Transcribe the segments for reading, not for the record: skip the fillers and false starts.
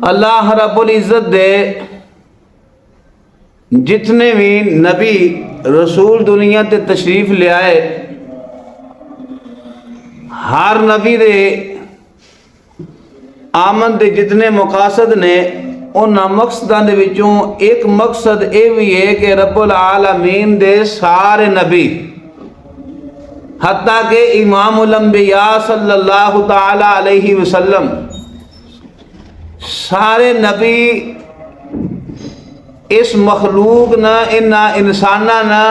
اللہ رب العزت دے جتنے بھی نبی رسول دنیا تے تشریف لے آئے، ہر نبی دے آمد دے جتنے مقاصد نے، ان مقصداں دے وچوں ایک مقصد اے بھی ہے کہ رب العالمین دے سارے نبی، حتیٰ کہ امام الانبیاء صلی اللہ تعالی علیہ وسلم، سارے نبی اس مخلوق نہ انہاں انساناں نہ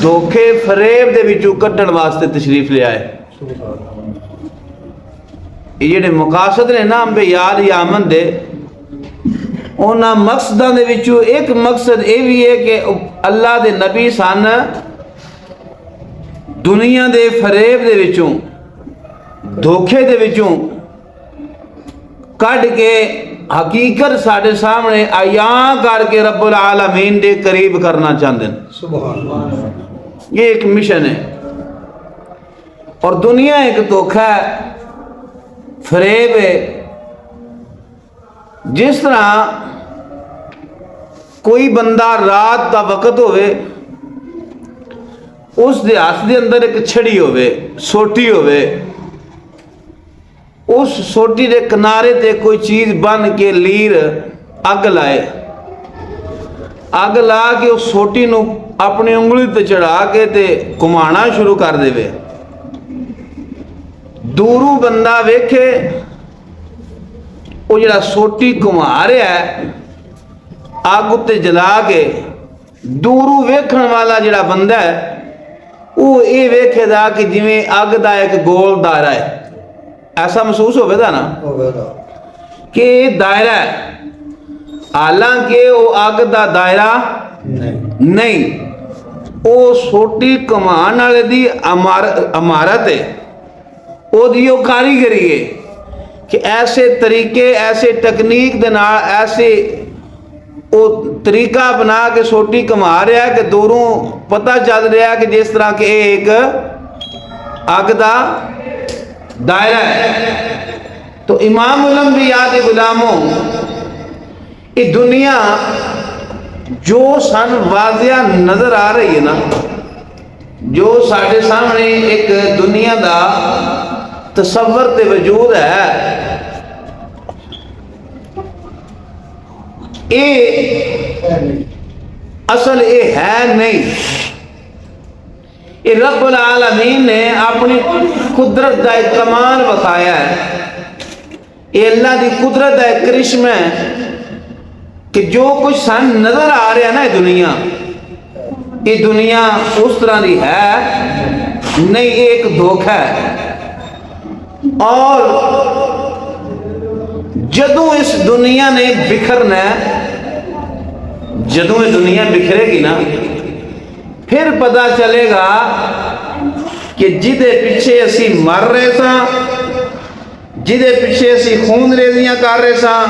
دھوکے فریب دے وچوں کڈن واسطے تشریف لے آئے۔ یہ جڑے مقاصد نے نا انبیاء دی آمد دے، انہاں مقصداں دے وچوں ایک مقصد یہ بھی ہے کہ اللہ دے نبی سن دنیا دے فریب دے وچوں، دھوکے دے وچوں کڈ کے حقیقت ساڈے سامنے عیاں کر کے رب العالمین دے قریب کرنا چاہتے ہیں۔ سبحان اللہ۔ یہ ایک مشن ہے، اور دنیا ایک دھوکا ہے، فریب ہے۔ جس طرح کوئی بندہ رات دا وقت ہوئے، اس دے ہاتھ دے اندر ایک چھڑی ہوئے، سوٹی ہوئے، اس سوٹی دے کنارے تے کوئی چیز بن کے لیر اگ لائے، اگ لا کے اس سوٹی نو اپنی انگلی تے چڑھا کے تے کمانا شروع کر دے وے۔ دوروں بندہ ویکھے وہ جڑا سوٹی کما رہا ہے اگ تے جلا کے، دوروں ویکھن والا جڑا بندہ ہے وہ یہ ویکھے دا کہ جویں اگ دا ایک گول دائرہ ہے، ایسا محسوس ہوئے دا نا کہ دائرہ ہے، حالانکہ وہ اگ دا دائرہ نہیں، وہ سوٹی کمان والے دی عمارت ہے، وہ دیو کاریگری ہے کہ ایسے طریقے، ایسے ٹیکنیک دے نال، ایسے وہ طریقہ بنا کے سوٹی کما رہا ہے کہ دوروں پتہ چل رہا ہے کہ جس طرح کہ ایک اگ دا دائرہ ہے۔ تو امام الانبیاء دے غلاموں، یہ دنیا جو سن واضح نظر آ رہی ہے نا، جو ساڑھے سامنے ایک دنیا دا تصور تے وجود ہے، اصل یہ ہے نہیں۔ یہ رب العالمین نے اپنی قدرت دا ایک کمال بتایا ہے، یہ اللہ دی قدرت دا ایک کرشمہ ہے کہ جو کچھ سن نظر آ رہا ہے نا دنیا، یہ دنیا اس طرح دی ہے نہیں، ایک دھوکہ ہے۔ اور جدوں اس دنیا نے بکھرنا ہے، جدوں یہ دنیا بکھرے گی نا، پھر پتہ چلے گا کہ جدے پیچھے اسی مر رہے ساں، جدے پیچھے اسی خون ریزیاں کر رہے ساں،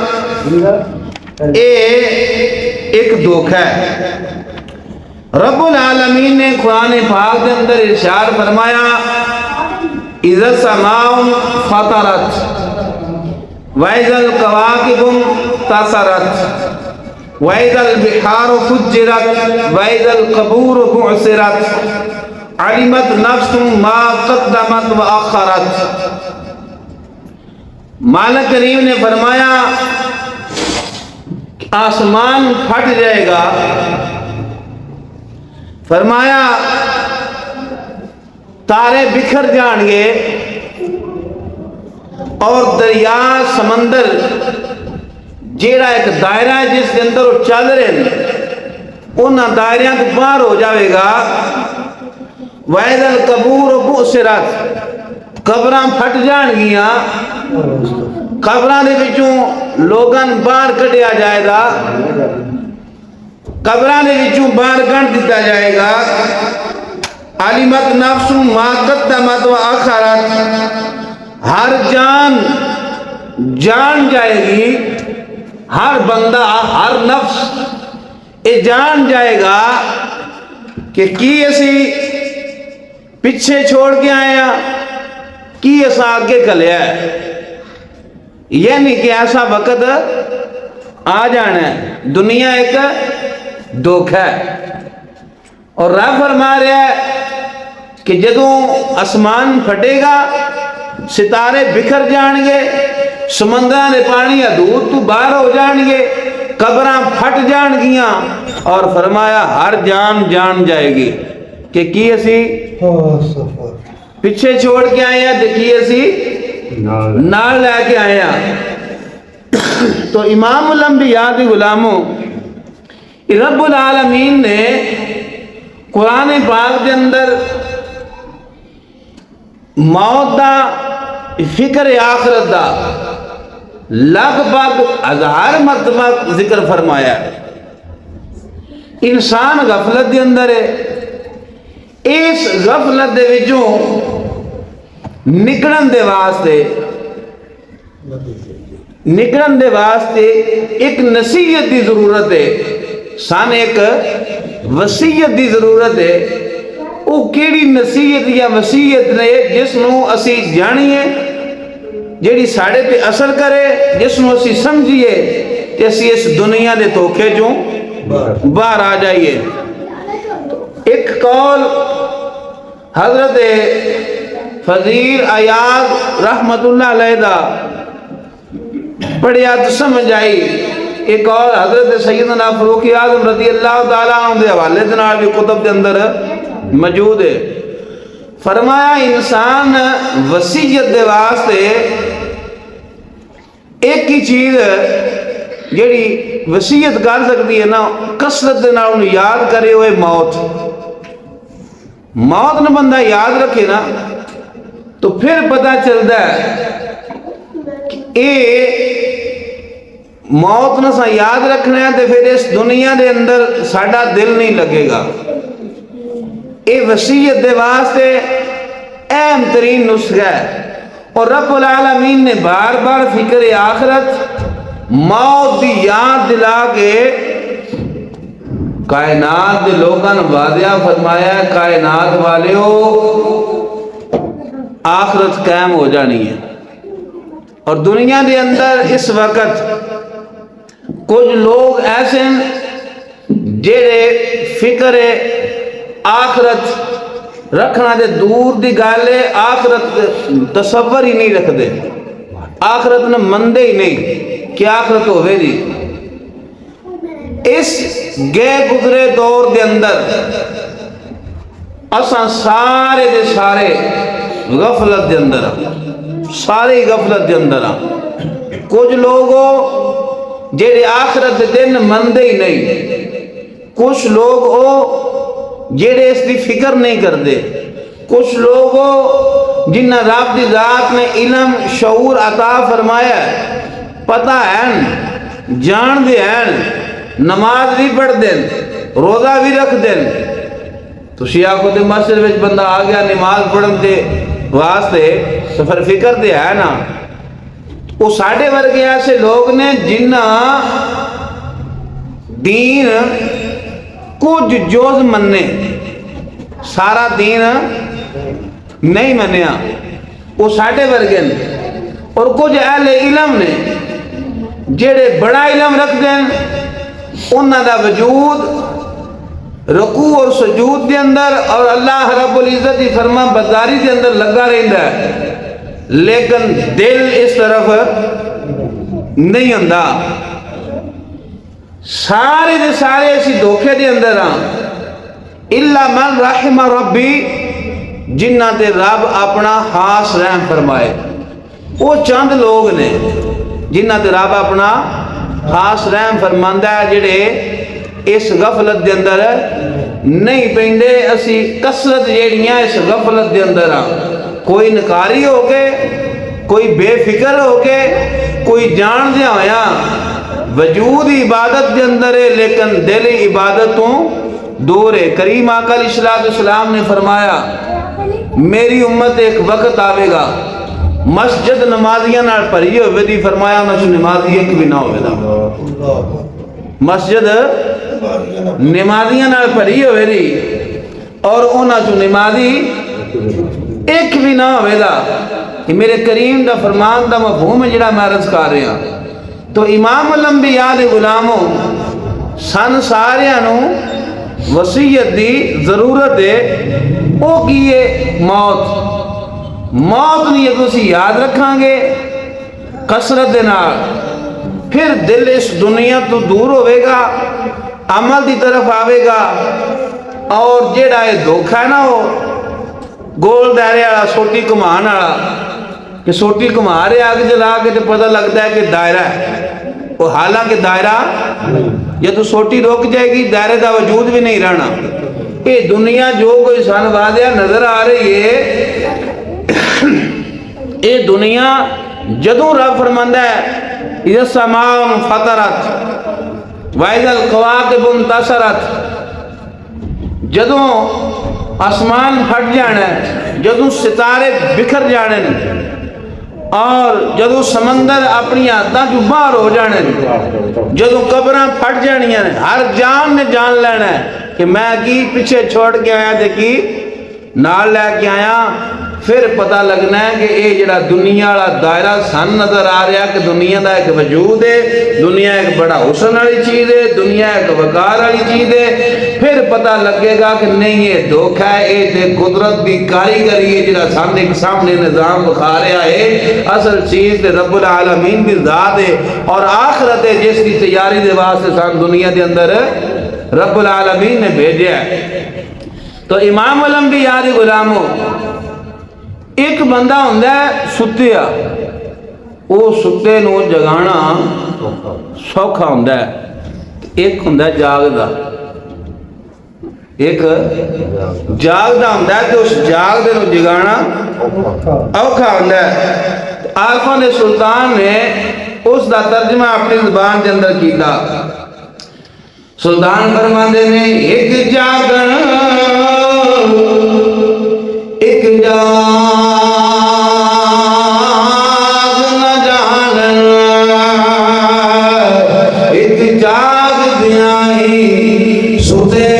ایک دھوکہ ہے۔ رب العالمین نے قرآن پاک کے اندر ارشاد فرمایا، اِذَا السَّمَاءُ فَطَرَتْ وَإِذَا الْكَوَاكِبُ انتَثَرَتْ وَإِذَا الْبِحَارُ فُجِّرَتْ وَإِذَا الْقُبُورُ بُعْثِرَتْ عَلِمَتْ نَفْسٌ مَا قَدَّمَتْ وَأَخَّرَتْ۔ مولا کریم نے فرمایا آسمان پھٹ جائے گا، فرمایا تارے بکھر جان گے، اور دریا سمندر جیڑا ایک دائرہ ہے جس کے اندر وہ چل رہے ہیں، انہاں دائریاں کو باہر ہو جاوے گا۔ وَإِذَا الْقُبُورُ بُعْثِرَتْ، قبراں پھٹ جان گیاں، قبراں دے وچوں لوگاں باہر کڈیا جائے گا، قبراں دے وچوں باہر کڈ دتا جائے گا۔ عَلِمَتْ نَفْسٌ مَا قَدَّمَتْ وَأَخَّرَتْ، ہر جان جان جائے گی، ہر بندہ، ہر نفس یہ جان جائے گا کہ کی اسی پیچھے چھوڑ کے آئے ہیں، کی ایسا آگے کلیا ہے۔ یعنی کہ ایسا وقت آ جانا ہے، دنیا ایک دھوکھا ہے۔ اور رب فرما رہا ہے کہ جدوں آسمان پھٹے گا، ستارے بکھر جان گے، سمندراں دے پانی حدود تو باہر ہو جان گے، قبراں پھٹ جان گیاں، اور فرمایا ہر جان جان جائے گی کہ کی اسی پیچھے چھوڑ کے آئے ہیں، دیکھیے اسی نال لے کے آئے ہیں۔ تو امام الانبیاء دی غلاموں، رب العالمین نے قرآن پاک دے اندر موت دا، فکر آخرت دا لگ بھگ 1000 مرتبہ ذکر فرمایا۔ انسان غفلت دے اندر ہے، اس غفلت دے وچوں نکلن دے واسطے ایک نصیحت دی ضرورت ہے، سان ایک وصیت دی ضرورت ہے۔ وہ کیڑی نصیحت یا وصیت نے جس نو اسی جانیے، جیڑی ساڑے پہ اثر کرے، جس نو اسی سمجھیے کہ اسی اس دنیا دے دھوکے چوں باہر آ جائیے۔ ایک قول حضرت فضیل عیاض رحمت اللہ علیہ دا پڑھیا تو سمجھ آئی۔ ایک اور حضرت سیدنا فاروق اعظم رضی اللہ تعالیٰ عنہ دے حوالے دنال بھی کتب دے اندر موجود ہے۔ فرمایا انسان وصیت دے واسطے ایک ہی چیز جیڑی وصیت کر سکتی ہے نا، کثرت دے نال انہوں یاد کرے ہوئے موت۔ موت نہ بندہ یاد رکھے نا تو پھر پتہ چلتا ہے کہ اے موت نہ سا یاد رکھنا ہے تو پھر اس دنیا دے اندر ساڑا دل نہیں لگے گا۔ اے وصیت دے واسطے اہم ترین نسخہ ہے، اور رب العالمین نے بار بار فکر آخرت، موت دی یاد دلا کے کائنات دے لوگاں واضح فرمایا ہے، کائنات والے ہو آخرت قائم ہو جانی ہے۔ اور دنیا دے اندر اس وقت کچھ لوگ ایسے ہیں جیڑے فکر آخرت رکھنا دے دور دی گالے، آخرت تصور ہی نہیں رکھ دے، آخرت نے مندے ہی نہیں کہ آخرت ہوئے دی۔ اس گئے گزرے دور دے اندر اساں سارے دے سارے غفلت دے اندر، سارے غفلت دے اندر۔ کچھ لوگوں جیڑے آخرت دے دن مندے ہی نہیں، کچھ لوگ او جیڑے اس دی فکر نہیں کردے، کچھ لوگوں جنہ رب دی ذات نے علم شعور عطا فرمایا ہے، پتہ ہے جان دے ہیں، نماز بھی پڑھ دیں، روزہ بھی رکھ دیں، تو شیعہ کو دے مسجد وچ بندہ آ گیا نماز پڑھن دے واسطے تو پھر فکر دے ہے نا۔ وہ ساڑھے ورگے ایسے لوگ نے جنہ دین کچھ جوز مننے، سارا دین نہیں منیا، وہ ساڑھے ورگے نے۔ اور کچھ اہل علم نے جیڑے بڑا علم رکھ دیں، انہاں دا وجود رکوع اور سجود دے اندر اور اللہ رب العزت دی فرما برداری دے اندر لگا رہندا ہے، لیکن دل اس طرف نہیں ہوندا۔ سارے دے سارے اسی دھوکے دے اندر ہاں، الا من رحم ربی، جنہ تے رب اپنا خاص رحم فرمائے۔ وہ چند لوگ نے جنہ تے رب اپنا خاص رحم فرماندا ہے، جڑے اس غفلت دے اندر نہیں پیندے۔ اسی کثرت جیڑیاں اس غفلت دے اندر ہاں، کوئی نکاری ہو کے، کوئی بے فکر ہو کے، کوئی جان دیا ہویا وجود عبادت دے اندر ہے لیکن دل عبادتوں دور ہے۔ کریم آقا علیہ السلام نے فرمایا میری امت ایک وقت آوے گا مسجد نمازیاں نال پڑھی ہوئے دی، فرمایا انہاں چوں نمازی ایک بھی نہ ہوئے دا، مسجد نمازیاں نال پڑھی ہوئے دی اور انہاں چوں نمازی ایک بھی نہ ہوئے دا۔ کہ میرے کریم دا فرمان دا مفہوم ہے جڑا میں عرض کر رہا، تو امام الانبیاء دے غلاموں سن ساریاں نو وصیت دی ضرورت ہے، وہ کی ہے موت نہیں اگر اسی یاد رکھاں گے کثرت دے نال، پھر دل اس دنیا تو دور ہوئے گا، عمل دی طرف آوے گا، اور جیڑا ہے دھوکھا ہے نا وہ گول دائرے والا سوٹی کمان والا کہ سوٹی کما رہے آگے جلا کے تو پتہ لگتا ہے کہ دائرہ ہے، وہ حالانکہ دائرہ یا تو سوٹی روک جائے گی، دائرے کا وجود بھی نہیں رہنا۔ یہ دنیا جو کوئی سن وعدہ نظر آ رہی ہے، یہ دنیا جدوں رب فرماندا ہے اذا السماء انفطرت واذا الكواكب انتثرت، جدوں آسمان پھٹ جانا ہے، جدوں ستارے بکھر جانے اور جدوں سمندر اپنی حداں جو باہر ہو جانے، جدوں قبراں پھٹ جانیاں، ہر جان نے جان لینا ہے کہ میں کی پیچھے چھوڑ کے آیا تے کی نال لے کے آیا، پھر پتہ لگنا ہے کہ یہ جڑا دنیا والا دائرہ سن نظر آ رہا کہ دنیا دا ایک وجود ہے، دنیا ایک بڑا حسن والی چیز ہے، دنیا ایک وقار والی چیز ہے، پھر پتہ لگے گا کہ نہیں یہ دھوکھا ہے، یہ تے قدرت دی کاریگری ہے جڑا سن ایک سامنے نظام دکھا رہا ہے، اصل چیز تے رب العالمین دی ذات ہے، اور آخرت ہے جس کی تیاری دے واسطے سن دنیا دے اندر رب العالمین نے بھیجا ہے۔ تو امام الانبیاء دی غلاموں، ایک بندہ ہوندہ ہے ستیا، وہ ستے نو جگانا سوکھا ہوندہ ہے، ایک ہوندہ ہے جاگدہ، ایک جاگدہ ہوندہ ہے تو اس جاگدے نو جگانا اوکھا ہوندہ ہے۔ عارفہ نے سلطان نے اس دا ترجمہ اپنی زبان کے اندر کیتا، سلطان فرماندے نے ایک جاگن ایک جاگ نہ جانن، ایک جاگ دیاں ہی ستے